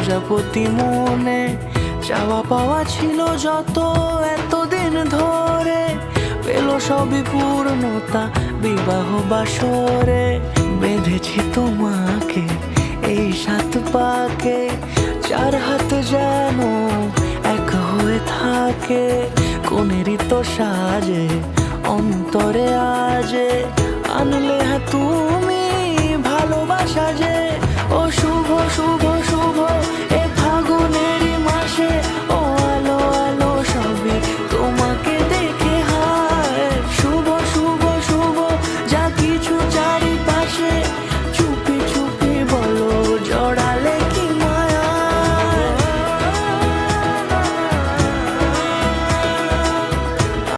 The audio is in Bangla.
প্রজাপতি মনে চাওয়া পাওয়া ছিল যত এতদিন ধরে, পেল সবই পূর্ণতা বিবাহ বাসরে। বেঁধেছি তোমাকে এই 7 পাকে, 4 হাত যেন এক হয়ে থাকে। কোনেরই তো সাজে অন্তরে আজে আনলে হ্যাঁ তুমি ভালোবাসা যে। ও শুভ শুভ শুভ